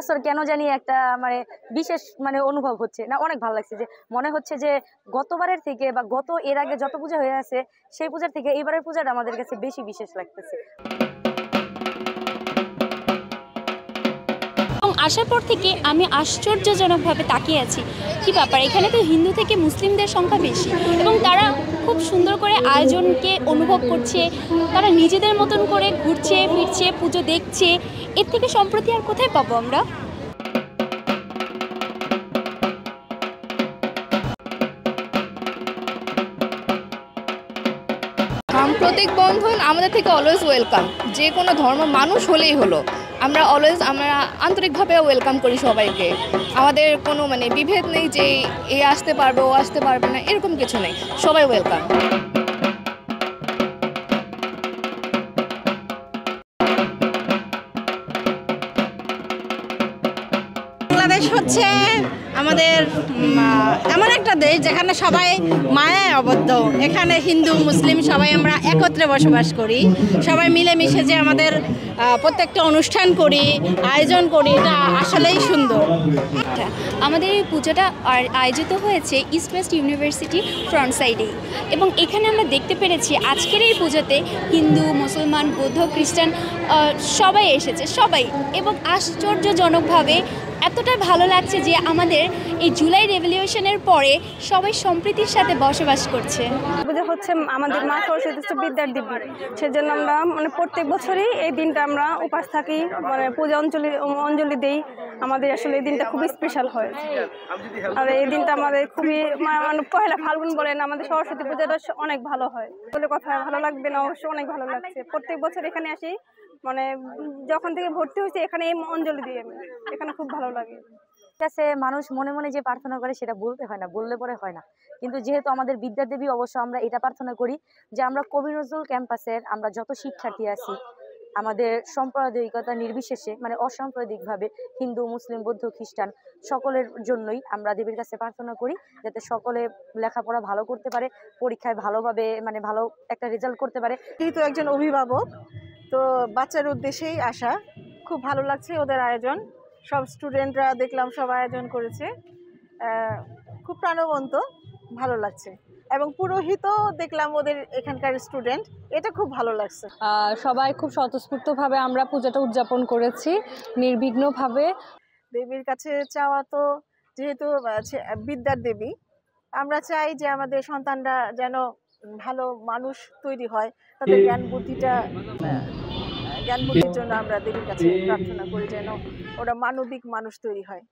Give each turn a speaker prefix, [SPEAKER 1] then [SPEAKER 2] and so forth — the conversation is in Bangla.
[SPEAKER 1] এবছর কেন জানি একটা মানে বিশেষ মানে অনুভব হচ্ছে না, অনেক ভালো লাগছে। যে মনে হচ্ছে যে গতবারের থেকে বা এর আগে যত পূজা হয়ে আছে সেই পূজার থেকে এবারের পূজাটা আমাদের কাছে বেশি বিশেষ লাগতেছে।
[SPEAKER 2] আসার পর থেকে আমি আশ্চর্যজনকভাবে তাকিয়ে আছি, কি ব্যাপার, এখানে তো হিন্দু থেকে মুসলিমদের সংখ্যা বেশি এবং তারা খুব সুন্দর করে আয়োজনকে অনুভব করছে, তারা নিজেদের মতন করে ঘুরছে ফিরছে, পুজো দেখছে। এর থেকে সম্প্রতি আর কোথায় পাবো আমরা?
[SPEAKER 3] সাম্প্রতিক বন্ধন আমাদের থেকে অলওয়েজ ওয়েলকাম। যে কোনো ধর্ম মানুষ হলেই হলো, আমরা আন্তরিকভাবে ওয়েলকাম করি সবাইকে। আমাদের কোনো মানে বিভেদ নেই যে এ আসতে পারবে ও আসতে পারবে না, এরকম কিছু নেই, সবাই ওয়েলকাম।
[SPEAKER 4] বাংলাদেশ হচ্ছে আমাদের এমন একটা দেশ যেখানে সবাই মায়ায় আবদ্ধ। এখানে হিন্দু মুসলিম সবাই আমরা একত্রে বসবাস করি, সবাই মিলেমিশে যে আমাদের প্রত্যেকটা অনুষ্ঠান করি, আয়োজন করি, এটা আসলেই সুন্দর।
[SPEAKER 2] আমাদের এই পূজাটা আয়োজিত হয়েছে ইস্ট ওয়েস্ট ইউনিভার্সিটি ফ্রন্ট সাইডেই, এবং এখানে আমরা দেখতে পেরেছি আজকের এই পুজোতে হিন্দু মুসলমান বৌদ্ধ খ্রিস্টান সবাই এসেছে, সবাই, এবং আশ্চর্যজনকভাবে এতটা ভালো লাগছে যে আমাদের এই জুলাই রেভলিউশনের পরে সবাই সম্প্রীতির সাথে বসবাস করছে।
[SPEAKER 5] পূজা হচ্ছে আমাদের মা সরস্বতী বিদ্যার দেবী, সেজন্য আমরা মানে প্রত্যেক বছরই এই দিনটা আমরা উপাস থাকি, মানে পূজা অঞ্জলি দেই। আমাদের আসলে এই দিনটা খুবই স্পেশাল হয়, আর এই দিনটা আমাদের খুবই মানে পয়লা ফাল্গুন বলেন, আমাদের সরস্বতী পূজাটা অনেক ভালো হয় বলে কথা। ভালো লাগবে না? অবশ্যই অনেক ভালো লাগছে। প্রত্যেক বছর এখানে আসি, মানে যখন থেকে ভর্তি হয়েছে এখানে এই অঞ্জলি দিই আমি, এখানে খুব ভালো লাগে।
[SPEAKER 1] কাছে মানুষ মনে মনে যে প্রার্থনা করে সেটা বলতে হয় না, বললে পরে হয় না। কিন্তু যেহেতু আমাদের বিদ্যাদেবী, অবশ্য আমরা এটা প্রার্থনা করি যে আমরা কবি নজরুল ক্যাম্পাসের আমরা যত শিক্ষার্থী আছি, আমাদের সাম্প্রদায়িকতা নির্বিশেষে মানে অসাম্প্রদায়িকভাবে হিন্দু মুসলিম বৌদ্ধ খ্রিস্টান সকলের জন্যই আমরা দেবীর কাছে প্রার্থনা করি যাতে সকলে লেখাপড়া ভালো করতে পারে, পরীক্ষায় ভালোভাবে মানে ভালো একটা রেজাল্ট করতে পারে।
[SPEAKER 4] যেহেতু একজন অভিভাবক, তো বাচ্চার উদ্দেশ্যেই আসা। খুব ভালো লাগছে ওদের আয়োজন, সব স্টুডেন্টরা দেখলাম সব আয়োজন করেছে, খুব প্রাণবন্ত, ভালো লাগছে। এবং পুরোহিতও দেখলাম ওদের এখানকার স্টুডেন্ট, এটা খুব ভালো লাগছে।
[SPEAKER 5] সবাই খুব স্বতঃস্ফূর্তভাবে আমরা পূজাটা উদযাপন করেছি নির্বিঘ্নভাবে।
[SPEAKER 4] দেবীর কাছে চাওয়া তো, যেহেতু বিদ্যার দেবী, আমরা চাই যে আমাদের সন্তানরা যেন ভালো মানুষ তৈরি হয়, তাদের জ্ঞান বুদ্ধির জন্য আমরা দেবীর কাছে প্রার্থনা করি যেন ওরা মানবিক মানুষ তৈরি হয়।